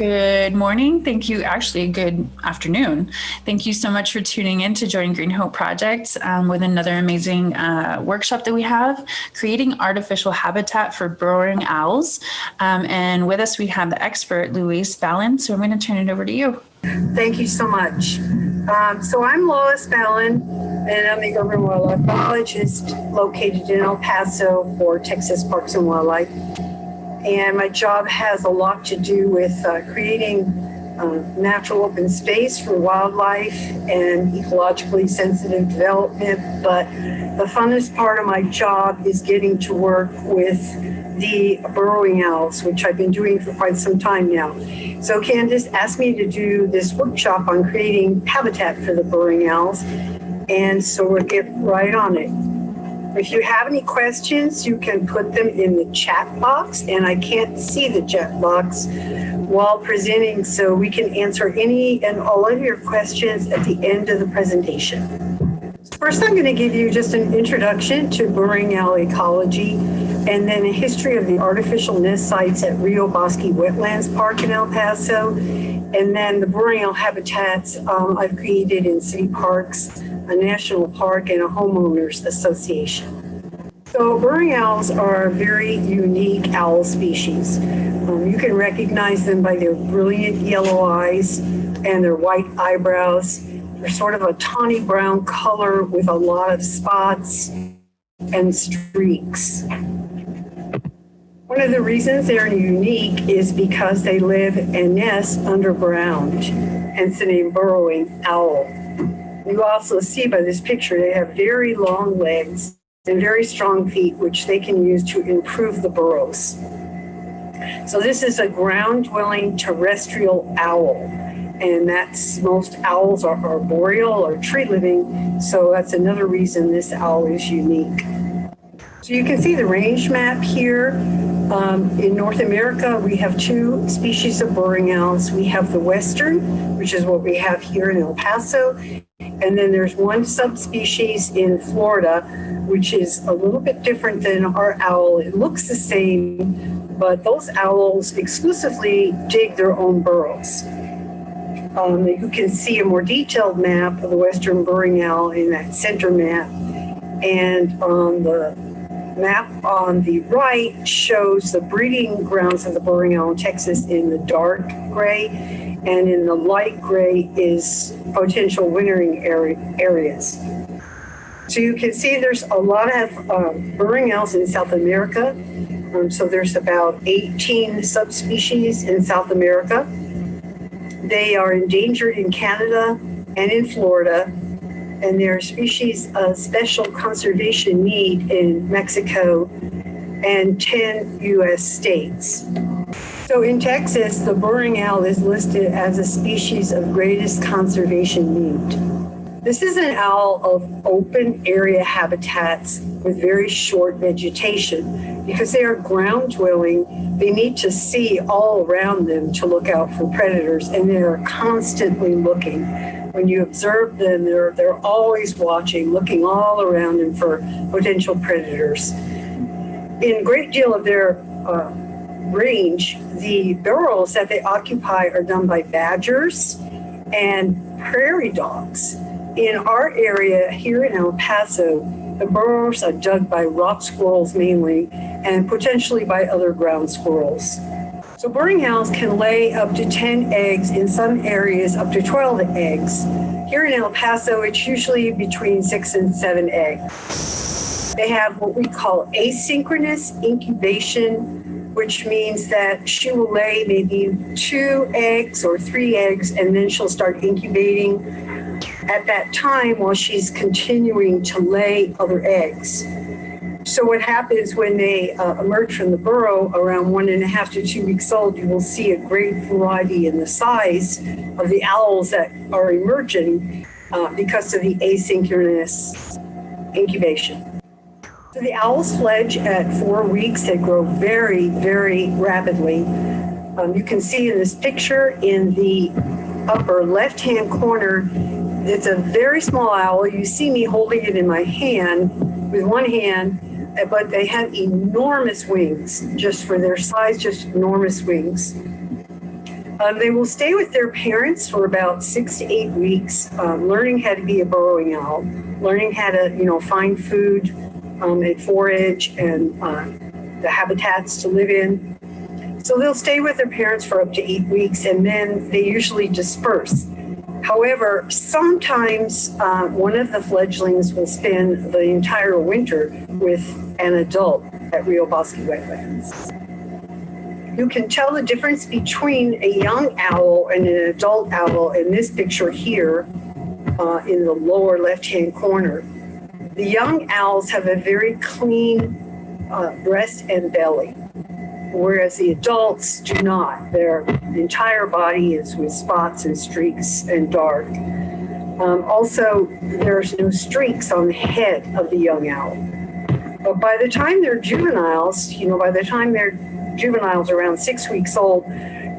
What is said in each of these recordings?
Good morning. Thank you. Actually, good afternoon. Thank you so much for tuning in to join Green Hope Project with another amazing workshop that we have, creating artificial habitat for burrowing owls. And with us, we have the expert, Lois, Balin. So I'm going to turn it over to you. Thank you so much. So I'm Lois, Balin, and I'm the urban wildlife biologist located in El Paso for Texas Parks and Wildlife. And my job has a lot to do with creating natural open space for wildlife and ecologically sensitive development. But the funnest part of my job is getting to work with the burrowing owls, which I've been doing for quite some time now. So Candace asked me to do this workshop on creating habitat for the burrowing owls. And so we'll get right on it. If you have any questions, you can put them in the chat box, and I can't see the chat box while presenting, so we can answer any and all of your questions at the end of the presentation. First, I'm going to give you just an introduction to burrowing owl ecology, and then a history of the artificial nest sites at Rio Bosque Wetlands Park in El Paso, and then the burrowing owl habitats I've created in city parks, a national park, and a homeowners association. So burrowing owls are a very unique owl species. You can recognize them by their brilliant yellow eyes and their white eyebrows. They're sort of a tawny brown color with a lot of spots and streaks. One of the reasons they're unique is because they live and nest underground, hence the name burrowing owl. You also see by this picture, they have very long legs and very strong feet, which they can use to improve the burrows. So this is a ground-dwelling terrestrial owl, and most owls are arboreal or tree-living, so that's another reason this owl is unique. So you can see the range map here. In North America, we have two species of burrowing owls. We have the western, which is what we have here in El Paso, and then there's one subspecies in Florida, which is a little bit different than our owl. It looks the same, but those owls exclusively dig their own burrows. You can see a more detailed map of the western burrowing owl in that center map, and on the map on the right shows the breeding grounds of the burrowing owl in Texas in the dark gray, and in the light gray is potential wintering areas. So you can see there's a lot of burrowing owls in South America. So there's about 18 subspecies in South America. They are endangered in Canada and in Florida, and they're a species of special conservation need in Mexico and 10 U.S. states. So in Texas, the burrowing owl is listed as a species of greatest conservation need. This is an owl of open area habitats with very short vegetation. Because they are ground dwelling, they need to see all around them to look out for predators, and they are constantly looking. When you observe them, they're always watching, looking all around them for potential predators. In a great deal of their range, the burrows that they occupy are done by badgers and prairie dogs. In our area here in El Paso, the burrows are dug by rock squirrels mainly, and potentially by other ground squirrels. So burrowing owls can lay up to 10 eggs, in some areas up to 12 eggs. Here in El Paso, it's usually between 6 and 7 eggs. They have what we call asynchronous incubation, which means that she will lay maybe 2 eggs or 3 eggs, and then she'll start incubating at that time while she's continuing to lay other eggs. So what happens when they emerge from the burrow around 1.5 to 2 weeks old, you will see a great variety in the size of the owls that are emerging because of the asynchronous incubation. So the owls fledge at 4 weeks. They grow very, very rapidly. You can see in this picture in the upper left-hand corner, it's a very small owl. You see me holding it in my hand with one hand, but they have enormous wings, just for their size, just enormous wings. They will stay with their parents for about 6 to 8 weeks, learning how to be a burrowing owl, learning how to, find food and forage and the habitats to live in. So they'll stay with their parents for up to 8 weeks, and then they usually disperse. However, sometimes one of the fledglings will spend the entire winter with an adult at Rio Bosque wetlands. You can tell the difference between a young owl and an adult owl in this picture here in the lower left-hand corner. The young owls have a very clean breast and belly, whereas the adults do not. Their entire body is with spots and streaks and dark. Also, there's no streaks on the head of the young owl. But by the time they're juveniles, juveniles around 6 weeks old,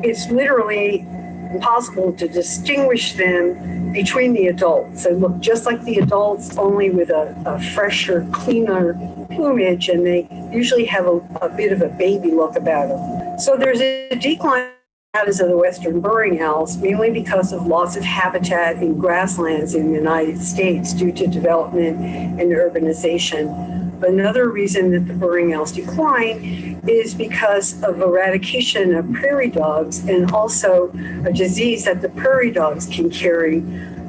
it's literally impossible to distinguish them between the adults. They look just like the adults, only with a fresher, cleaner plumage, and they usually have a bit of a baby look about them. So there's a decline in the the western burrowing owls, mainly because of loss of habitat in grasslands in the United States due to development and urbanization. Another reason that the burrowing owls decline is because of eradication of prairie dogs, and also a disease that the prairie dogs can carry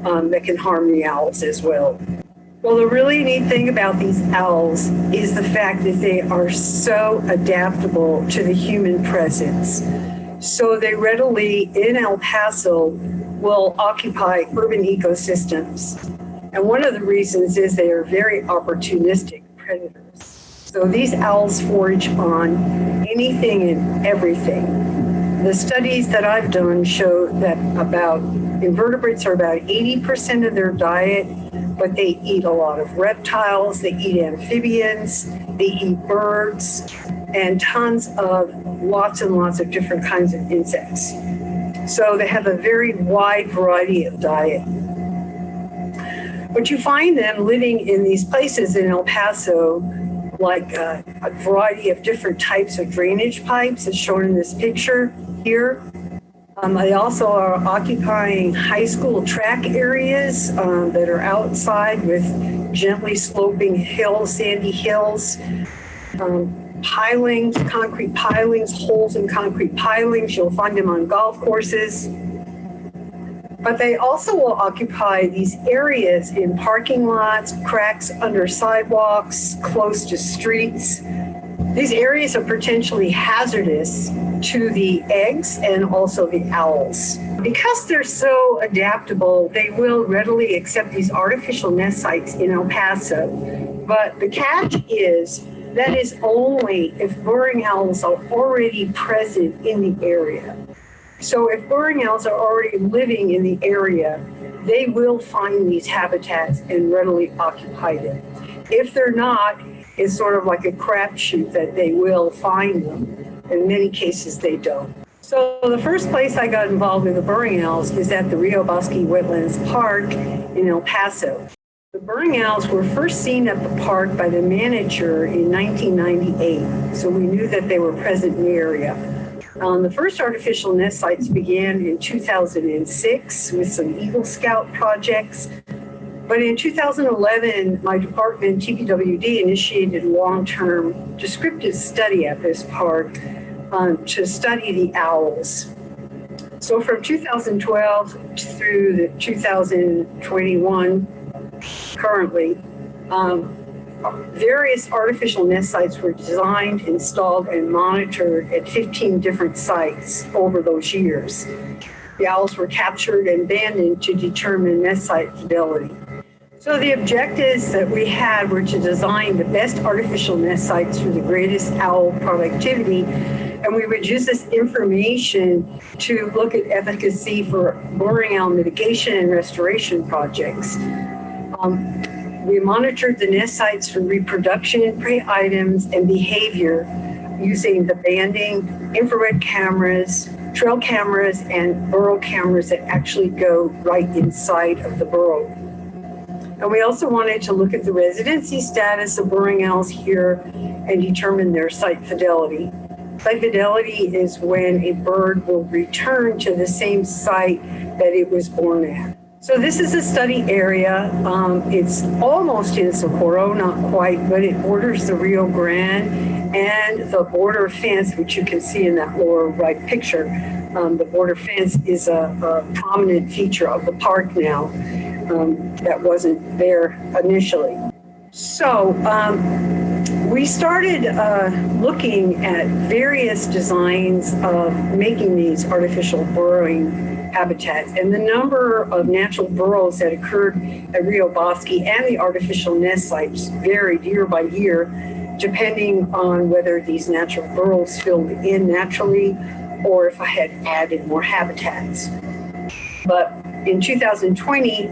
that can harm the owls as well. Well, the really neat thing about these owls is the fact that they are so adaptable to the human presence. So they readily, in El Paso, will occupy urban ecosystems. And one of the reasons is they are very opportunistic predators. So these owls forage on anything and everything. The studies that I've done show that invertebrates are about 80% of their diet, but they eat a lot of reptiles, they eat amphibians, they eat birds, and lots and lots of different kinds of insects. So they have a very wide variety of diet. But you find them living in these places in El Paso, like a variety of different types of drainage pipes, as shown in this picture here. They also are occupying high school track areas that are outside with gently sloping hills, sandy hills, pilings, concrete pilings, holes in concrete pilings. You'll find them on golf courses. But they also will occupy these areas in parking lots, cracks under sidewalks, close to streets. These areas are potentially hazardous to the eggs and also the owls. Because they're so adaptable, they will readily accept these artificial nest sites in El Paso. But the catch is that is only if burrowing owls are already present in the area. So if burrowing owls are already living in the area, they will find these habitats and readily occupy them. If they're not, it's sort of like a crapshoot that they will find them. In many cases, they don't. So the first place I got involved with the burrowing owls is at the Rio Bosque Wetlands Park in El Paso. The burrowing owls were first seen at the park by the manager in 1998, so we knew that they were present in the area. The first artificial nest sites began in 2006 with some Eagle Scout projects. But in 2011, my department, TPWD, initiated a long-term descriptive study at this park to study the owls. So from 2012 through 2021, currently, various artificial nest sites were designed, installed, and monitored at 15 different sites over those years. The owls were captured and abandoned to determine nest site fidelity. So the objectives that we had were to design the best artificial nest sites for the greatest owl productivity, and we would use this information to look at efficacy for burrowing owl mitigation and restoration projects. We monitored the nest sites for reproduction, prey items, and behavior using the banding, infrared cameras, trail cameras, and burrow cameras that actually go right inside of the burrow. And we also wanted to look at the residency status of burrowing owls here and determine their site fidelity. Site fidelity is when a bird will return to the same site that it was born at. So this is a study area. It's almost in Socorro, not quite, but it borders the Rio Grande and the border fence, which you can see in that lower right picture. The border fence is a prominent feature of the park now that wasn't there initially. So we started looking at various designs of making these artificial burrowing habitats, and the number of natural burrows that occurred at Rio Bosque and the artificial nest sites varied year by year, depending on whether these natural burrows filled in naturally or if I had added more habitats. But in 2020,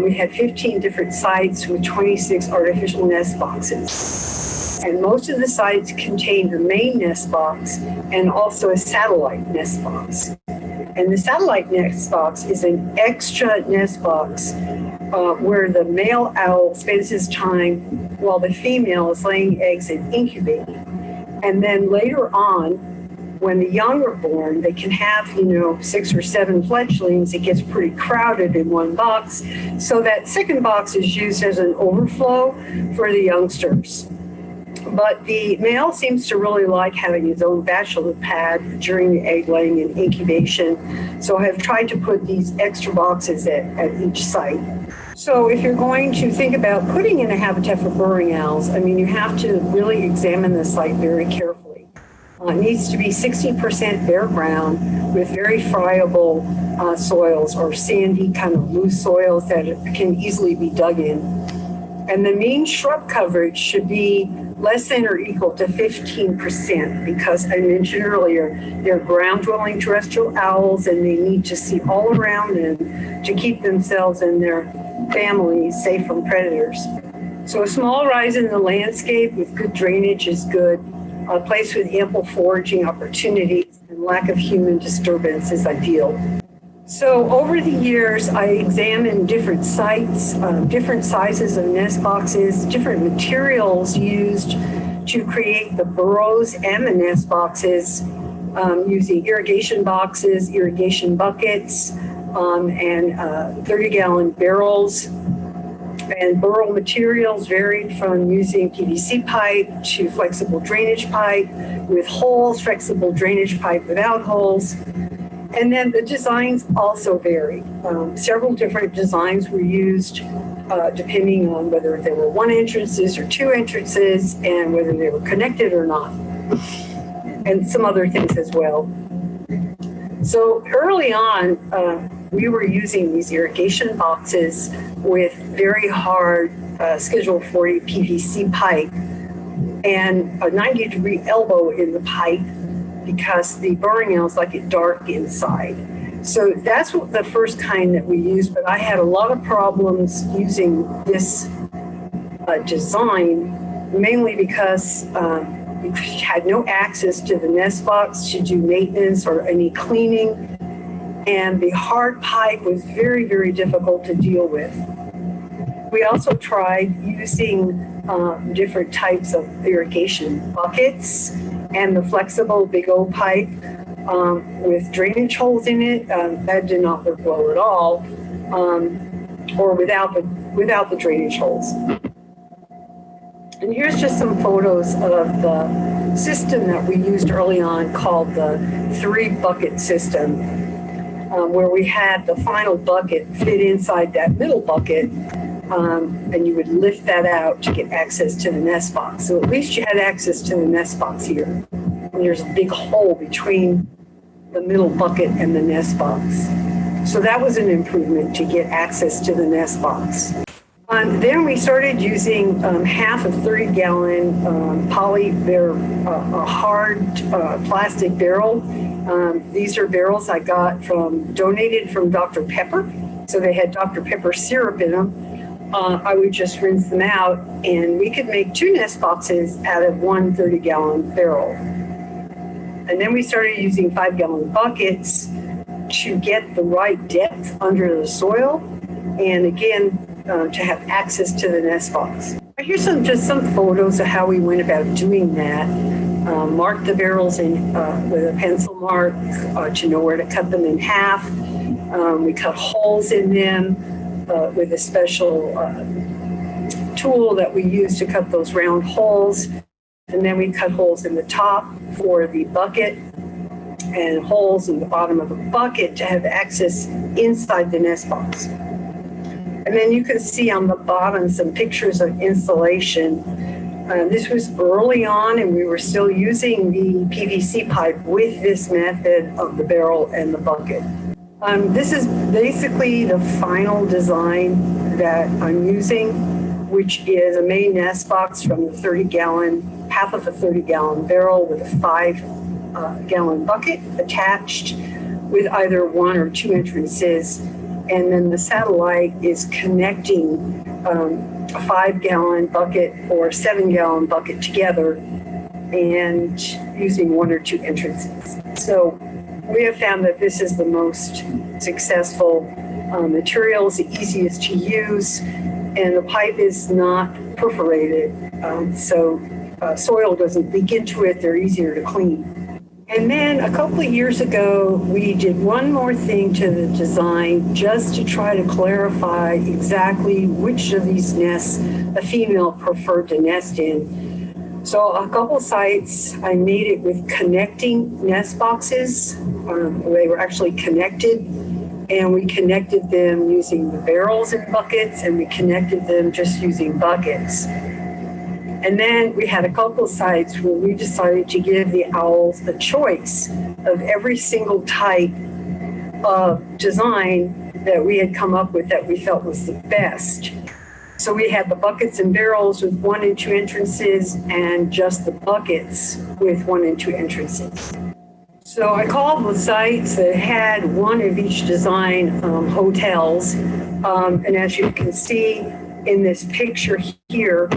we had 15 different sites with 26 artificial nest boxes. And most of the sites contained the main nest box and also a satellite nest box. And the satellite nest box is an extra nest box where the male owl spends his time while the female is laying eggs and incubating. And then later on, when the young are born, they can have, 6 or 7 fledglings. It gets pretty crowded in one box. So that second box is used as an overflow for the youngsters. But the male seems to really like having his own bachelor pad during the egg laying and incubation. So I have tried to put these extra boxes at each site. So if you're going to think about putting in a habitat for burrowing owls, you have to really examine the site very carefully. It needs to be 60% bare ground with very friable soils or sandy kind of loose soils that can easily be dug in. And the mean shrub coverage should be less than or equal to 15% because I mentioned earlier, they're ground-dwelling terrestrial owls and they need to see all around them to keep themselves and their families safe from predators. So a small rise in the landscape with good drainage is good. A place with ample foraging opportunities and lack of human disturbance is ideal. So over the years, I examined different sites, different sizes of nest boxes, different materials used to create the burrows and the nest boxes, using irrigation boxes, irrigation buckets, and 30-gallon barrels. And burrow materials varied from using PVC pipe to flexible drainage pipe with holes, flexible drainage pipe without holes. And then the designs also vary. Several different designs were used depending on whether there were 1 entrances or 2 entrances and whether they were connected or not, and some other things as well. So early on, we were using these irrigation boxes with very hard Schedule 40 PVC pipe and a 90-degree elbow in the pipe because the burrowing owls like it dark inside. So that's what the first kind that we used, but I had a lot of problems using this design, mainly because you had no access to the nest box to do maintenance or any cleaning, and the hard pipe was very, very difficult to deal with. We also tried using different types of irrigation buckets and the flexible big old pipe with drainage holes in it. That did not work well at all, or without the drainage holes. And here's just some photos of the system that we used early on called the 3-bucket system, where we had the final bucket fit inside that middle bucket, and you would lift that out to get access to the nest box. So at least you had access to the nest box here. And there's a big hole between the middle bucket and the nest box. So that was an improvement to get access to the nest box. And then we started using half of 30-gallon poly, they're a hard plastic barrel. These are barrels I got donated from Dr. Pepper. So they had Dr. Pepper syrup in them. I would just rinse them out and we could make 2 nest boxes out of 1 30-gallon barrel. And then we started using 5-gallon buckets to get the right depth under the soil. And again, to have access to the nest box. Here's just some photos of how we went about doing that. mark the barrels in with a pencil mark to know where to cut them in half. We cut holes in them with a special tool that we use to cut those round holes. And then we cut holes in the top for the bucket and holes in the bottom of the bucket to have access inside the nest box. And then you can see on the bottom some pictures of installation. This was early on, and we were still using the PVC pipe with this method of the barrel and the bucket. This is basically the final design that I'm using, which is a main nest box from the half of a 30-gallon barrel with a 5-gallon bucket attached with either 1 or 2 entrances. And then the satellite is connecting a 5-gallon bucket or 7-gallon bucket together and using 1 or 2 entrances. So we have found that this is the most successful material, is the easiest to use, and the pipe is not perforated, so soil doesn't leak into it. They're easier to clean. And then a couple of years ago, we did one more thing to the design just to try to clarify exactly which of these nests a female preferred to nest in. So a couple sites, I made it with connecting nest boxes. They were actually connected, and we connected them using the barrels and buckets, and we connected them just using buckets. And then we had a couple sites where we decided to give the owls a choice of every single type of design that we had come up with that we felt was the best. So we had the buckets and barrels with 1 and 2 entrances, and just the buckets with 1 and 2 entrances. So I called the sites that had one of each design hotels. And as you can see in this picture here,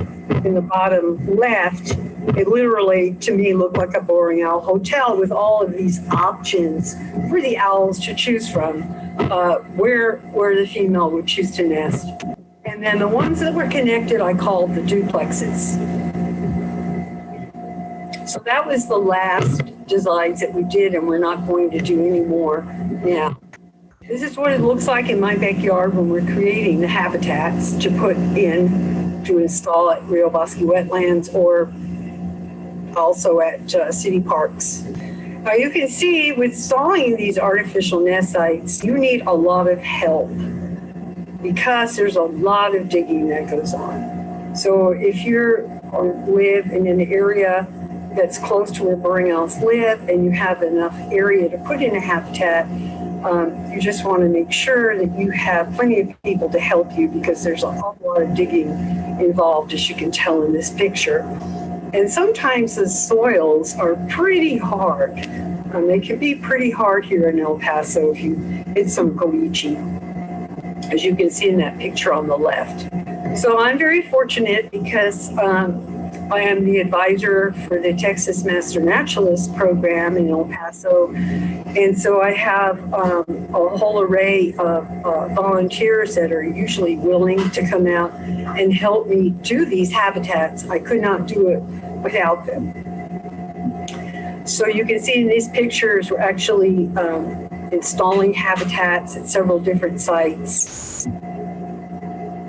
in the bottom left, it literally, to me, looked like a boring owl hotel with all of these options for the owls to choose from, where the female would choose to nest. And then the ones that were connected, I called the duplexes. So that was the last designs that we did, and we're not going to do any more now. This is what it looks like in my backyard when we're creating the habitats to put in to install at Rio Bosque wetlands or also at city parks. Now you can see with installing these artificial nest sites, you need a lot of help because there's a lot of digging that goes on. So if you live in an area that's close to where burrowing owls live and you have enough area to put in a habitat, you just want to make sure that you have plenty of people to help you because there's a whole lot of digging involved, as you can tell in this picture. And sometimes the soils are pretty hard. They can be pretty hard here in El Paso if you hit some caliche, as you can see in that picture on the left. So I'm very fortunate because I am the advisor for the Texas Master Naturalist program in El Paso. And so I have a whole array of volunteers that are usually willing to come out and help me do these habitats. I could not do it without them. So you can see in these pictures, we're actually installing habitats at several different sites.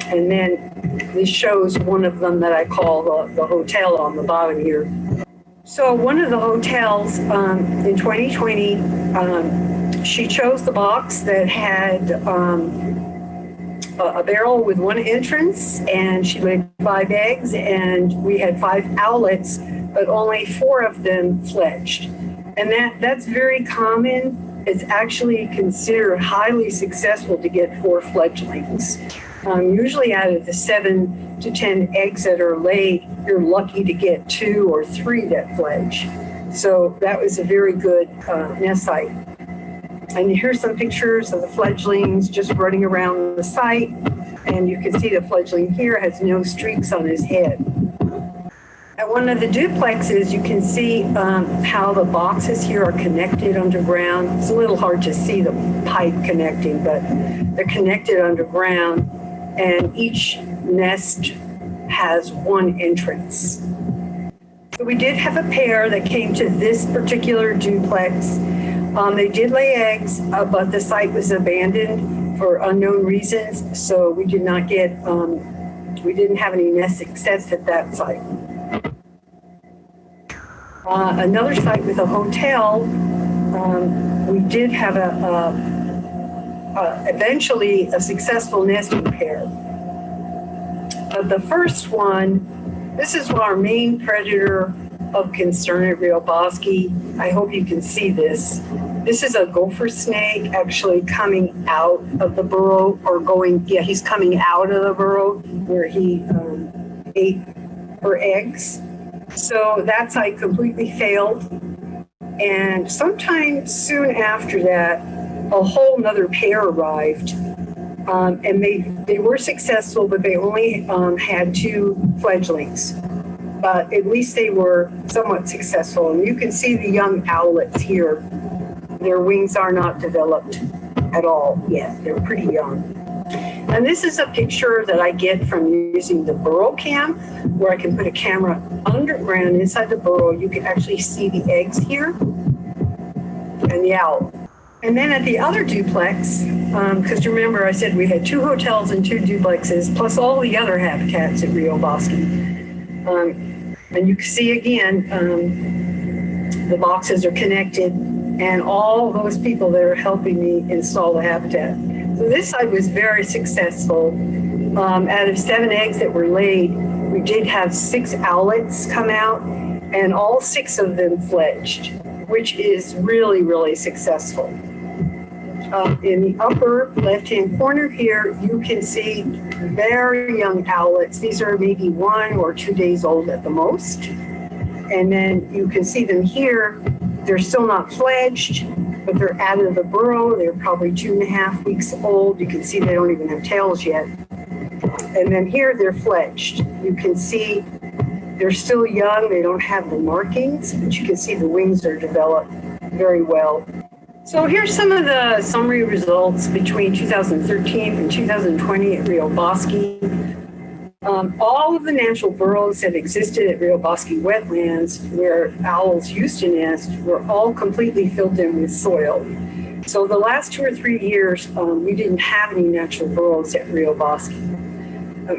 And then this shows one of them that I call the hotel on the bottom here. So one of the hotels in 2020, she chose the box that had a barrel with 1 entrance, and she laid 5 eggs, and we had 5 owlets, but only 4 of them fledged. And that's very common. It's actually considered highly successful to get 4 fledglings. Usually out of the 7 to 10 eggs that are laid, you're lucky to get 2 or 3 that fledge. So that was a very good nest site. And here's some pictures of the fledglings just running around the site. And you can see the fledgling here has no streaks on his head. At one of the duplexes, you can see how the boxes here are connected underground. It's a little hard to see the pipe connecting, but they're connected underground. And each nest has 1 entrance. So we did have a pair that came to this particular duplex. They did lay eggs, but the site was abandoned for unknown reasons, so we did not get, we didn't have any nest success at that site. Another site with a hotel, we did have eventually a successful nesting pair. But the first one, this is our main predator of concern at Rio Bosque. I hope you can see this. This is a gopher snake actually coming out of the burrow, or going, yeah, he's coming out of the burrow where he ate her eggs. So that site completely failed. And sometime soon after that, a whole nother pair arrived. And they were successful, but they only had 2 fledglings. But at least they were somewhat successful. And you can see the young owlets here. Their wings are not developed at all yet. They're pretty young. And this is a picture that I get from using the burrow cam, where I can put a camera underground inside the burrow. You can actually see the eggs here and the owl. And then at the other duplex, because remember I said we had 2 hotels and 2 duplexes, plus all the other habitats at Rio Bosque. And you can see again, the boxes are connected, and all those people that are helping me install the habitat. So this site was very successful. Out of 7 eggs that were laid, we did have 6 owlets come out, and all 6 of them fledged, which is really, really successful. In the upper left-hand corner here, you can see very young owlets. These are maybe 1 or 2 days old at the most. And then you can see them here. They're still not fledged, but they're out of the burrow. They're probably 2.5 weeks old. You can see they don't even have tails yet. And then here they're fledged. You can see they're still young. They don't have the markings, but you can see the wings are developed very well. So here's some of the summary results between 2013 and 2020 at Rio Bosque. All of the natural burrows that existed at Rio Bosque wetlands, where owls used to nest, were all completely filled in with soil. So the last 2 or 3 years, we didn't have any natural burrows at Rio Bosque.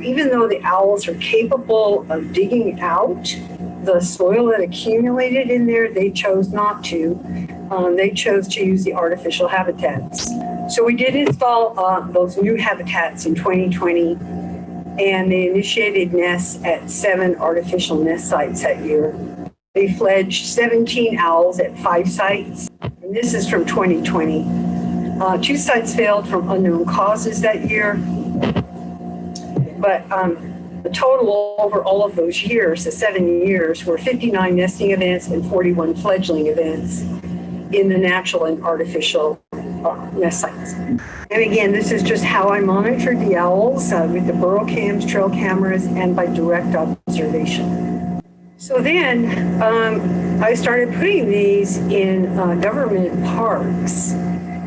Even though the owls are capable of digging out the soil that accumulated in there, they chose not to. They chose to use the artificial habitats. So we did install those new habitats in 2020, and they initiated nests at 7 artificial nest sites that year. They fledged 17 owls at 5 sites, and this is from 2020. 2 sites failed from unknown causes that year, but the total over all of those years, the 7 years, were 59 nesting events and 41 fledgling events in the natural and artificial nest sites. And again, this is just how I monitored the owls with the burrow cams, trail cameras, and by direct observation. So then I started putting these in government parks,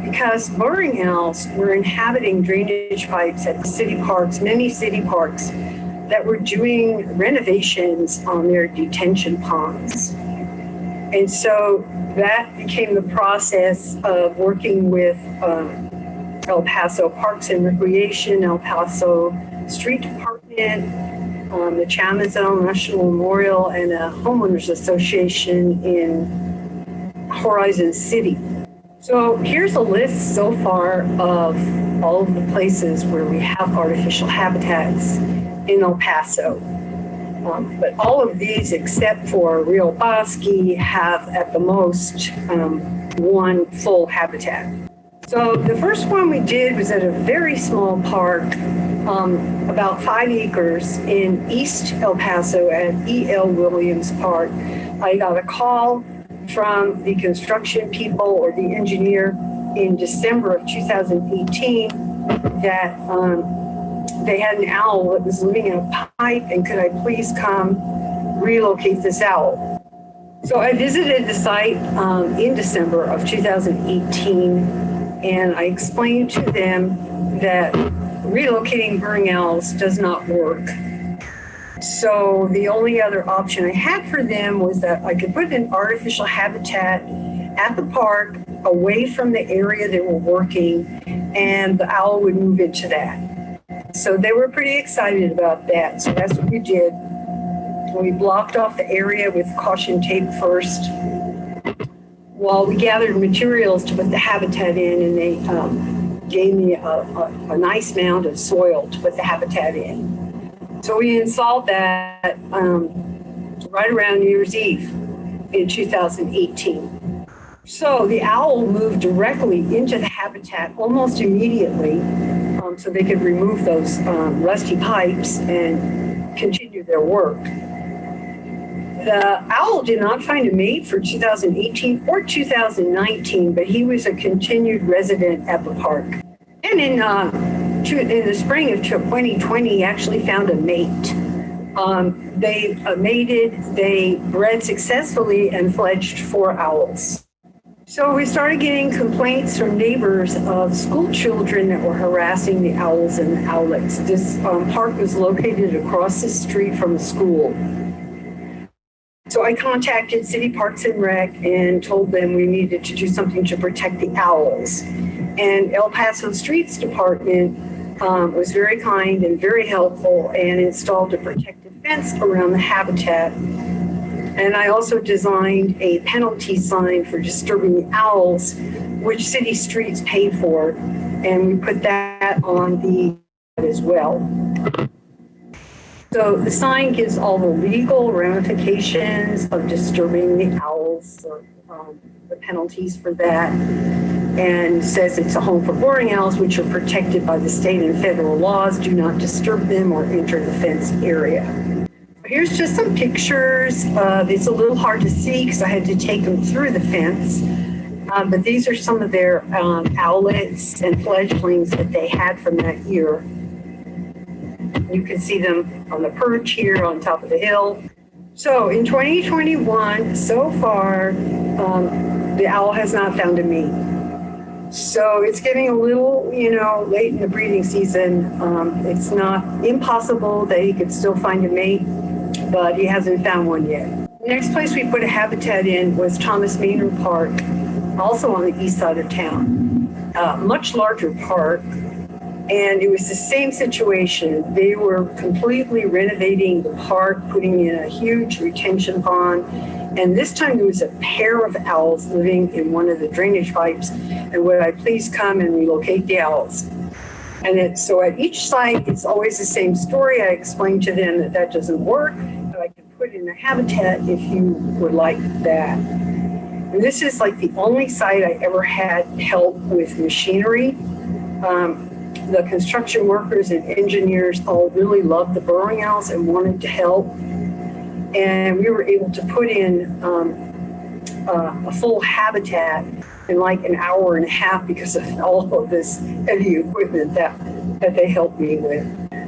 because burrowing owls were inhabiting drainage pipes at city parks, many city parks, that were doing renovations on their detention ponds. And so that became the process of working with El Paso Parks and Recreation, El Paso Street Department, the Chamizal National Memorial, and a homeowners association in Horizon City. So here's a list so far of all of the places where we have artificial habitats in El Paso. But all of these, except for Rio Bosque, have at the most 1 full habitat. So the first one we did was at a very small park, about 5 acres in East El Paso at E.L. Williams Park. I got a call from the construction people, or the engineer, in December of 2018 that they had an owl that was living in a pipe, and could I please come relocate this owl? So I visited the site in December of 2018, and I explained to them that relocating burrowing owls does not work. So the only other option I had for them was that I could put an artificial habitat at the park away from the area they were working, and the owl would move into that. So they were pretty excited about that. So that's what we did. We blocked off the area with caution tape first while we gathered materials to put the habitat in, and they gave me a nice mound of soil to put the habitat in. So we installed that right around New Year's Eve in 2018. So the owl moved directly into the habitat almost immediately, so they could remove those rusty pipes and continue their work. The owl did not find a mate for 2018 or 2019, but he was a continued resident at the park. And in the spring of 2020, he actually found a mate. They mated, they bred successfully and fledged 4 owls. So we started getting complaints from neighbors of school children that were harassing the owls and the owlets. This park was located across the street from a school. So I contacted City Parks and Rec and told them we needed to do something to protect the owls. And El Paso Streets Department was very kind and very helpful and installed a protective fence around the habitat. And I also designed a penalty sign for disturbing the owls, which city streets paid for. And we put that on the as well. So the sign gives all the legal ramifications of disturbing the owls, or the penalties for that, and says it's a home for boring owls, which are protected by the state and federal laws. Do not disturb them or enter the fenced area. Here's just some pictures. It's a little hard to see because I had to take them through the fence. But these are some of their owlets and fledglings that they had from that year. You can see them on the perch here on top of the hill. So in 2021, so far, the owl has not found a mate. So it's getting a little, late in the breeding season. It's not impossible that he could still find a mate, but he hasn't found one yet. The next place we put a habitat in was Thomas Maynard Park, also on the east side of town. Much larger park. And it was the same situation. They were completely renovating the park, putting in a huge retention pond. And this time there was a pair of owls living in one of the drainage pipes. And would I please come and relocate the owls? And so at each site, it's always the same story. I explained to them that doesn't work, but I can put in a habitat if you would like that. And this is like the only site I ever had help with machinery. The construction workers and engineers all really loved the burrowing owls and wanted to help. And we were able to put in a full habitat in like an hour and a half because of all of this heavy equipment that they helped me with.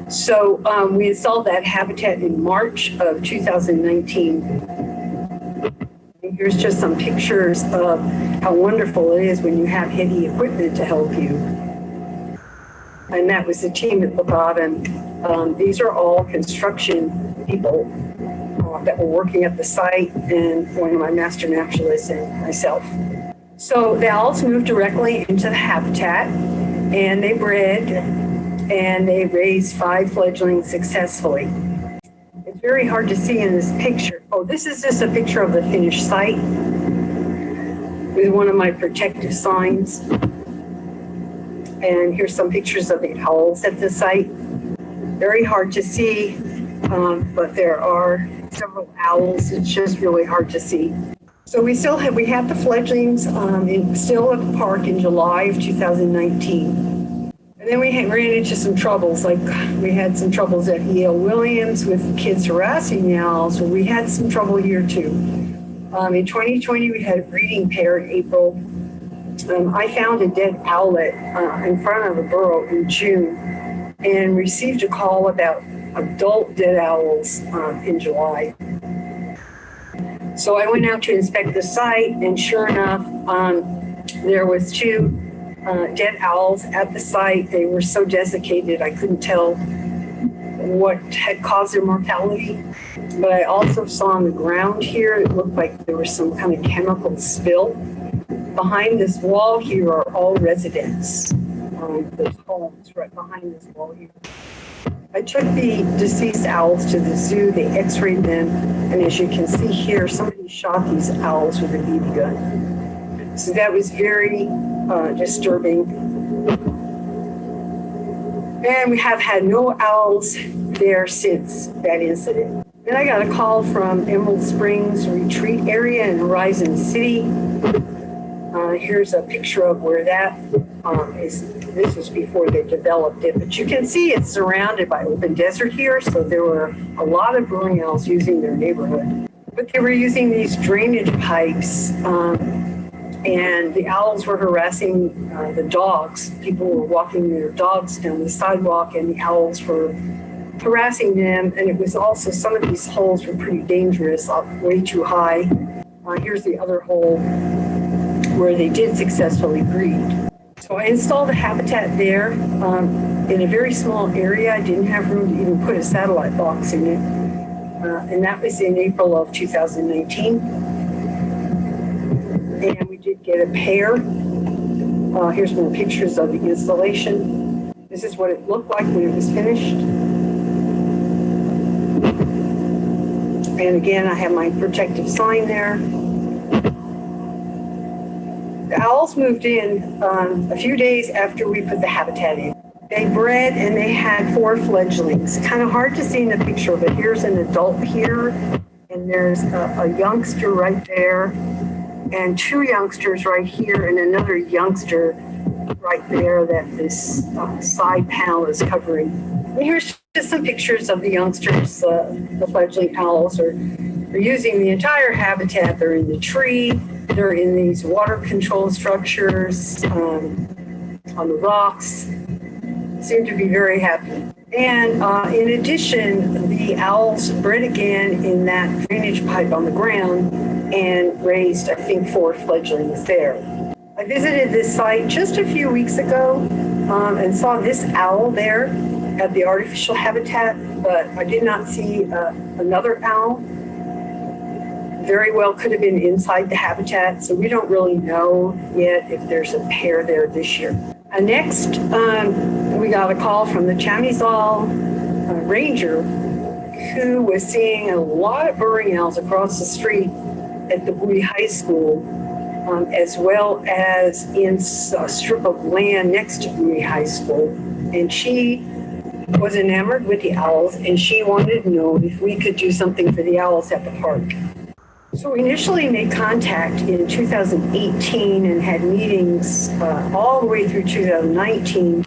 So we installed that habitat in March of 2019. And here's just some pictures of how wonderful it is when you have heavy equipment to help you. And that was the team at the bottom. These are all construction people that were working at the site, and one of my master naturalists and myself. So the owls moved directly into the habitat, and they bred, and they raised 5 fledglings successfully. It's very hard to see in this picture. Oh, this is just a picture of the finished site with one of my protective signs. And here's some pictures of the owls at the site. Very hard to see, but there are several owls. It's just really hard to see. So we had the fledglings still at the park in July of 2019. And then we ran into some troubles, like we had some troubles at Yale Williams with kids harassing the owls. So we had some trouble here too. In 2020, we had a breeding pair in April. I found a dead owlet in front of a burrow in June and received a call about adult dead owls in July. So I went out to inspect the site, and sure enough, there was 2 dead owls at the site. They were so desiccated I couldn't tell what had caused their mortality. But I also saw on the ground here, it looked like there was some kind of chemical spill. Behind this wall here are all residents. There's homes right behind this wall here. I took the deceased owls to the zoo, they x-rayed them, and as you can see here, somebody shot these owls with a BB gun. So that was very disturbing. And we have had no owls there since that incident. Then I got a call from Emerald Springs Retreat Area in Horizon City. Here's a picture of where that is. This was before they developed it, but you can see it's surrounded by open desert here, so there were a lot of burrowing owls using their neighborhood. But they were using these drainage pipes, and the owls were harassing the dogs. People were walking their dogs down the sidewalk, and the owls were harassing them, and it was also, some of these holes were pretty dangerous, way too high. Here's the other hole where they did successfully breed. So I installed a habitat there in a very small area. I didn't have room to even put a satellite box in it. And that was in April of 2019. And we did get a pair. Here's more pictures of the installation. This is what it looked like when it was finished. And again, I have my protective sign there. The owls moved in a few days after we put the habitat in. They bred and they had 4 fledglings. Kind of hard to see in the picture, but here's an adult here, and there's a youngster right there, and 2 youngsters right here, and another youngster right there that this side panel is covering. And here's just some pictures of the youngsters. The fledgling owls are using the entire habitat. They're in the tree. They're in these water control structures on the rocks. Seem to be very happy. And in addition, the owls bred again in that drainage pipe on the ground and raised, I think, 4 fledglings there. I visited this site just a few weeks ago and saw this owl there at the artificial habitat, but I did not see another owl. Very well could have been inside the habitat, so we don't really know yet if there's a pair there this year. Next, we got a call from the Chamizal ranger who was seeing a lot of burrowing owls across the street at the Bowie High School, as well as in a strip of land next to Bowie High School. And she was enamored with the owls, and she wanted to know if we could do something for the owls at the park. So we initially made contact in 2018 and had meetings all the way through 2019.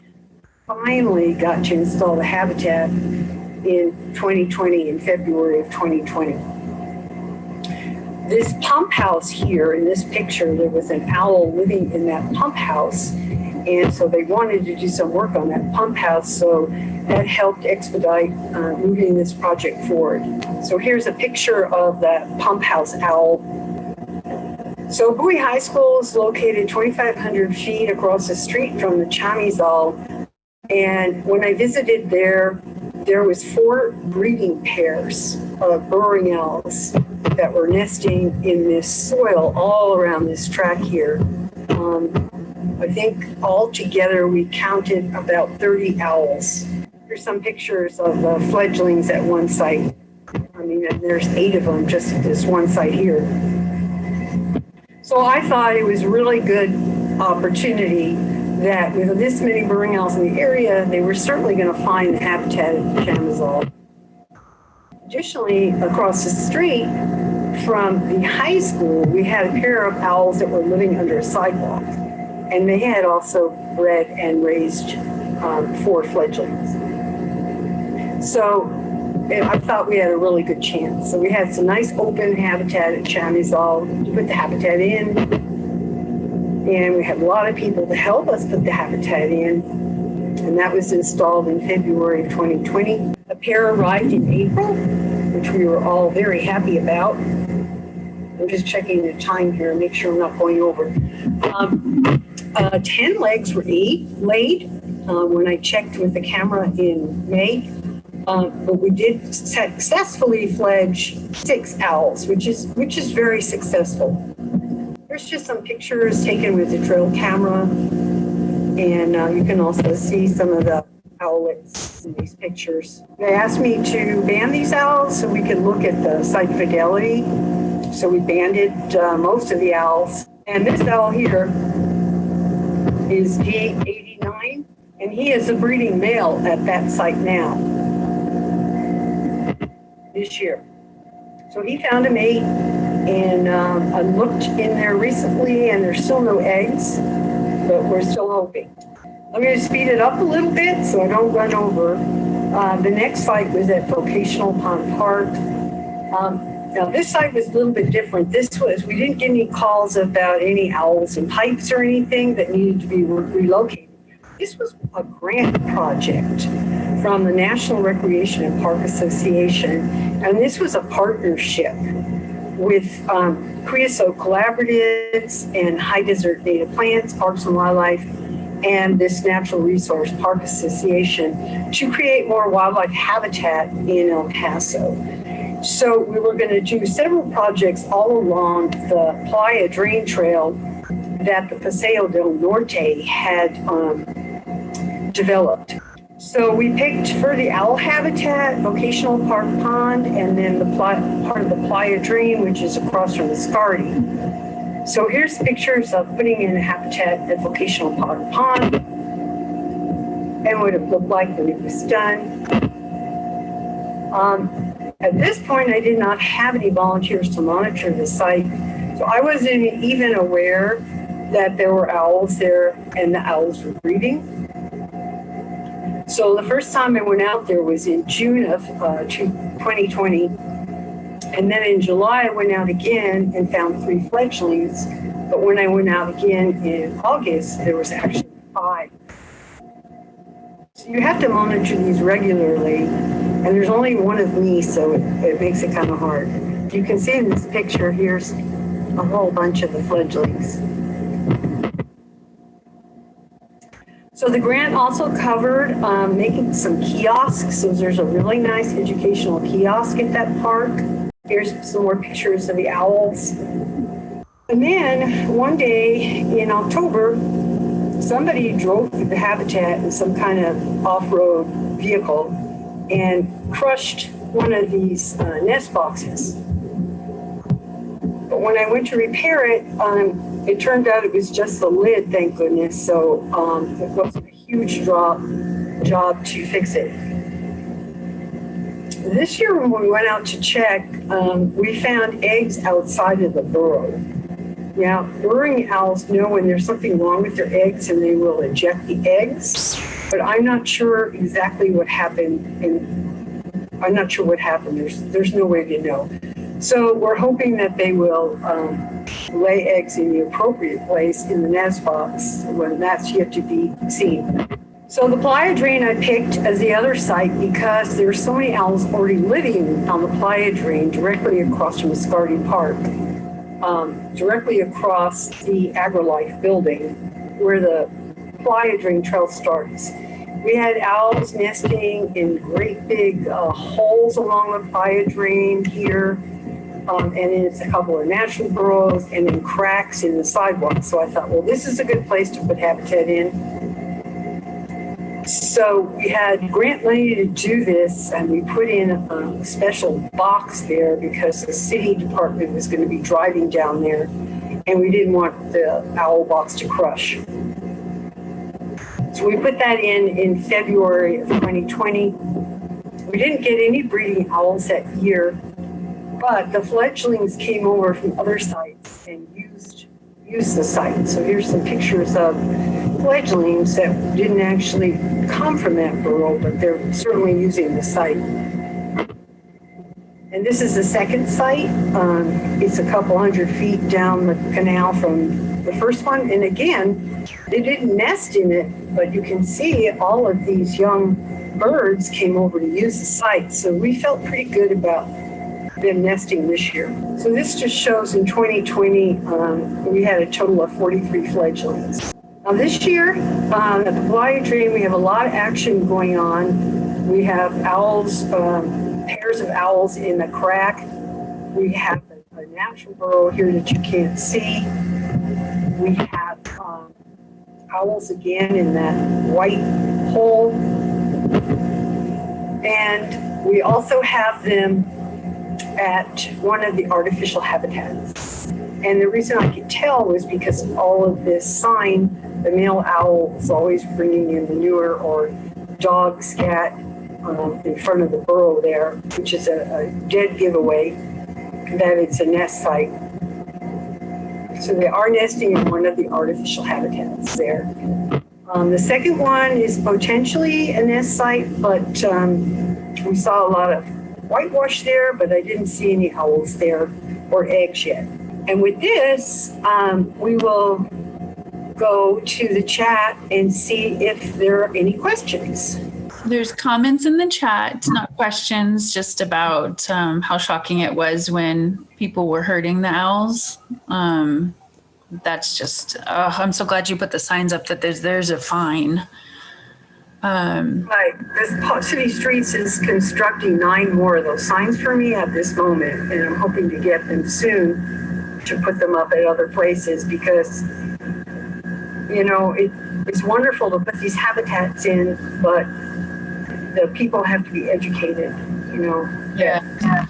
Finally got to install the habitat in 2020, in February of 2020. This pump house here in this picture, there was an owl living in that pump house. And so they wanted to do some work on that pump house. So that helped expedite moving this project forward. So here's a picture of that pump house owl. So Bowie High School is located 2,500 feet across the street from the Chamizal. And when I visited there, there was 4 breeding pairs of burrowing owls that were nesting in this soil all around this track here. I think altogether we counted about 30 owls. Here's some pictures of fledglings at one site. I mean, there's 8 of them just at this one site here. So I thought it was a really good opportunity that with this many burrowing owls in the area, they were certainly going to find the habitat at the Chamizal. Additionally, across the street from the high school, we had a pair of owls that were living under a sidewalk. And they had also bred and raised 4 fledglings. So I thought we had a really good chance. So we had some nice open habitat at Chamizal to put the habitat in. And we had a lot of people to help us put the habitat in. And that was installed in February of 2020. A pair arrived in April, which we were all very happy about. I'm just checking the time here and make sure I'm not going over. 10 legs were laid when I checked with the camera in May. But we did successfully fledge 6 owls, which is very successful. There's just some pictures taken with the drill camera, and you can also see some of the owlets in these pictures. They asked me to band these owls so we could look at the site fidelity. So we banded most of the owls. And this owl here is G89, and he is a breeding male at that site now, this year. So he found a mate, and I looked in there recently, and there's still no eggs, but we're still hoping. I'm going to speed it up a little bit so I don't run over. The next site was at Vocational Pond Park. Now this site was a little bit different. We didn't get any calls about any owls and pipes or anything that needed to be relocated. This was a grant project from the National Recreation and Park Association, and this was a partnership with Creosote Collaboratives and High Desert Native Plants, Parks and Wildlife, and this Natural Resource Park Association to create more wildlife habitat in El Paso. So we were going to do several projects all along the Playa Drain Trail that the Paseo del Norte had developed. So we picked for the owl habitat, Vocational Park Pond, and then the part of the Playa Drain, which is across from the Scardy. So here's pictures of putting in a habitat at Vocational Park Pond and what it looked like when it was done. At this point, I did not have any volunteers to monitor the site, so I wasn't even aware that there were owls there and the owls were breeding. So the first time I went out there was in June of 2020, and then in July I went out again and found 3 fledglings, but when I went out again in August, there was actually 5. So you have to monitor these regularly, and there's only one of me, so it makes it kind of hard. You can see in this picture, here's a whole bunch of the fledglings. So the grant also covered making some kiosks. So there's a really nice educational kiosk at that park. Here's some more pictures of the owls. And then one day in October, somebody drove through the habitat in some kind of off-road vehicle and crushed one of these nest boxes. But when I went to repair it, it turned out it was just the lid, thank goodness. So it wasn't a huge job to fix it. This year when we went out to check, we found eggs outside of the burrow. Now, burrowing owls know when there's something wrong with their eggs and they will eject the eggs, but I'm not sure exactly what happened, and I'm not sure what happened. There's no way to know. So we're hoping that they will lay eggs in the appropriate place in the nest box, when that's yet to be seen. So the Playa Drain I picked as the other site because there are so many owls already living on the Playa Drain directly across from the Scardy Park, directly across the AgriLife building where the Playa Drain Trail starts. We had owls nesting in great big holes along the Playa Drain here, and it's a couple of natural burrows and in cracks in the sidewalk. So I thought, well, this is a good place to put habitat in. So we had grant money to do this, and we put in a special box there because the city department was going to be driving down there, and we didn't want the owl box to crush. So we put that in February of 2020. We didn't get any breeding owls that year, but the fledglings came over from other sites and used the site. So here's some pictures of fledglings that didn't actually come from that burrow, but they're certainly using the site. And this is the second site. It's a couple hundred feet down the canal from the first one. And again, they didn't nest in it, but you can see all of these young birds came over to use the site. So we felt pretty good about them nesting this year. So this just shows in 2020, we had a total of 43 fledglings. Now this year, at the Playa Drain, we have a lot of action going on. We have owls, pairs of owls in the crack. We have a natural burrow here that you can't see. We have owls again in that white hole. And we also have them at one of the artificial habitats. And the reason I could tell was because of all of this sign, the male owl is always bringing in manure or dog scat in front of the burrow there, which is a dead giveaway that it's a nest site. So they are nesting in one of the artificial habitats there. The second one is potentially a nest site, but we saw a lot of whitewash there, but I didn't see any owls there or eggs yet. And with this, we will go to the chat and see if there are any questions. There's comments in the chat, not questions, just about how shocking it was when people were hurting the owls. That's just, I'm so glad you put the signs up that there's a fine. Right, this Pot City Streets is constructing 9 more of those signs for me at this moment, and I'm hoping to get them soon to put them up at other places because, you know, it's wonderful to put these habitats in, but the people have to be educated, you know. Yeah.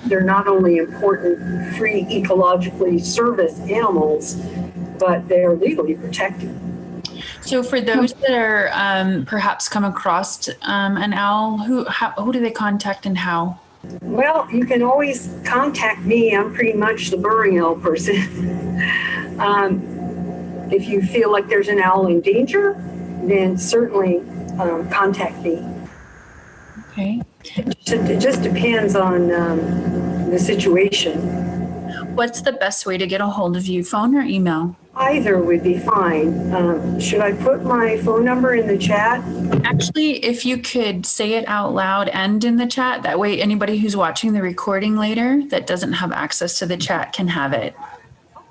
They're not only important, free, ecologically service animals, but they're legally protected. So for those that are perhaps come across an owl, who do they contact and how? Well, you can always contact me. I'm pretty much the burrowing owl person. If you feel like there's an owl in danger, then certainly contact me. Okay. It just depends on the situation. What's the best way to get a hold of you, phone or email? Either would be fine. Should I put my phone number in the chat? Actually, if you could say it out loud and in the chat, that way anybody who's watching the recording later that doesn't have access to the chat can have it.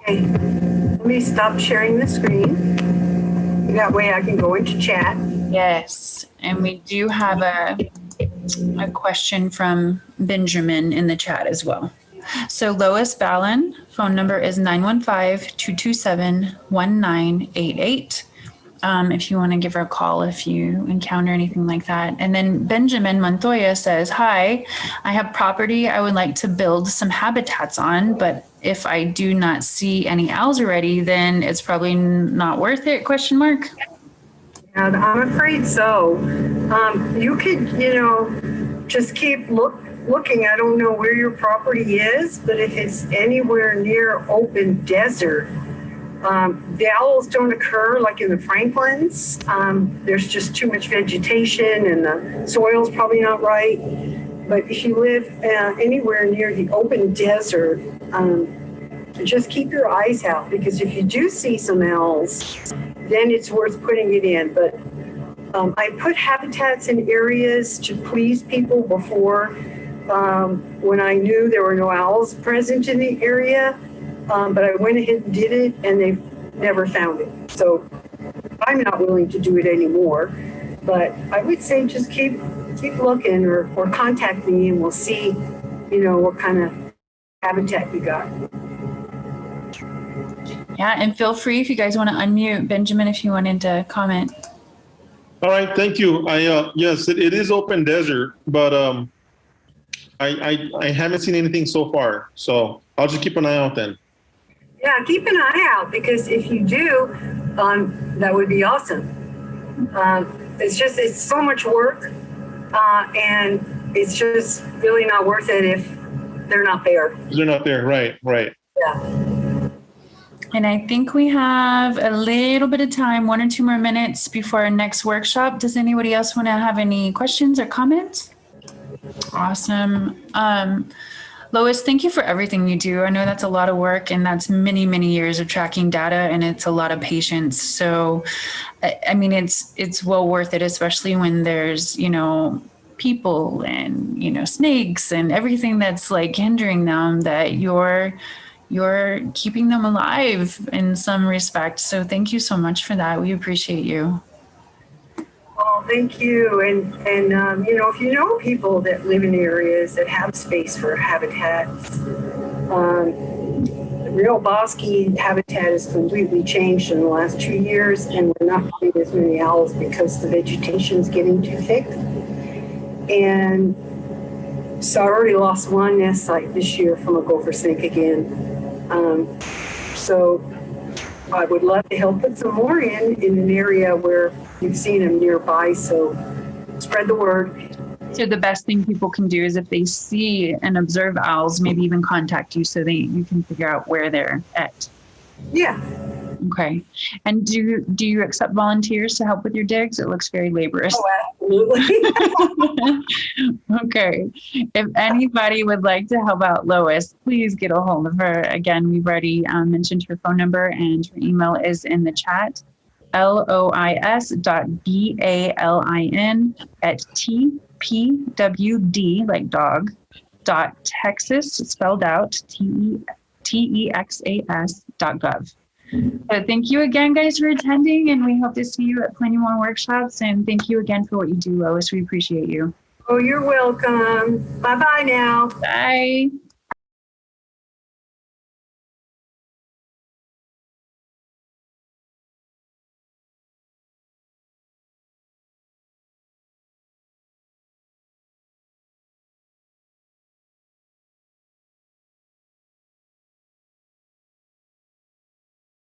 Okay, let me stop sharing the screen. That way I can go into chat. Yes, and we do have a question from Benjamin in the chat as well. So Lois Balin, phone number is 915-227-1988. If you want to give her a call if you encounter anything like that. And then Benjamin Montoya says, hi, I have property I would like to build some habitats on, but if I do not see any owls already, then it's probably not worth it, question mark? And I'm afraid so. You could, you know, just keep looking. I don't know where your property is, but if it's anywhere near open desert, the owls don't occur like in the Franklins. There's just too much vegetation and the soil's probably not right. But if you live anywhere near the open desert, just keep your eyes out, because if you do see some owls, then it's worth putting it in. But I put habitats in areas to please people before when I knew there were no owls present in the area. But I went ahead and did it, and they've never found it. So I'm not willing to do it anymore. But I would say just keep looking, or contact me, and we'll see, you know, what kind of habitat you got. Yeah, and feel free if you guys want to unmute Benjamin if you wanted to comment. All right, thank you. Yes, it is open desert, but I haven't seen anything so far. So I'll just keep an eye out then. Yeah, keep an eye out, because if you do, that would be awesome. It's so much work, and it's just really not worth it if they're not there. They're not there, right? Yeah. And I think we have a little bit of time, 1 or 2 more minutes before our next workshop. Does anybody else want to have any questions or comments? Awesome. Lois, thank you for everything you do. I know that's a lot of work, and that's many, many years of tracking data, and it's a lot of patience. So, I mean, it's well worth it, especially when there's, you know, people and, you know, snakes and everything that's like hindering them, that you're keeping them alive in some respect. So thank you so much for that. We appreciate you. Well, Thank you. And if you know people that live in areas that have space for habitats, the real bosky habitat has completely changed in the last 2 years, and we're not getting as many owls because the vegetation is getting too thick. And so I already lost one nest site this year from a gopher snake again. So I would love to help put some more in an area where you've seen them nearby. So spread the word. So the best thing people can do is if they see and observe owls, maybe even contact you so that you can figure out where they're at. Yeah. Okay. And do you accept volunteers to help with your digs? It looks very laborious. Oh, absolutely. Okay. If anybody would like to help out Lois, please get a hold of her. Again, we've already mentioned her phone number, and her email is in the chat. lois.balin@tpwd, like dog, .texas, spelled out, TEXAS.gov. So thank you again, guys, for attending, and we hope to see you at plenty more workshops. And thank you again for what you do, Lois. We appreciate you. Oh, you're welcome. Bye-bye now. Bye.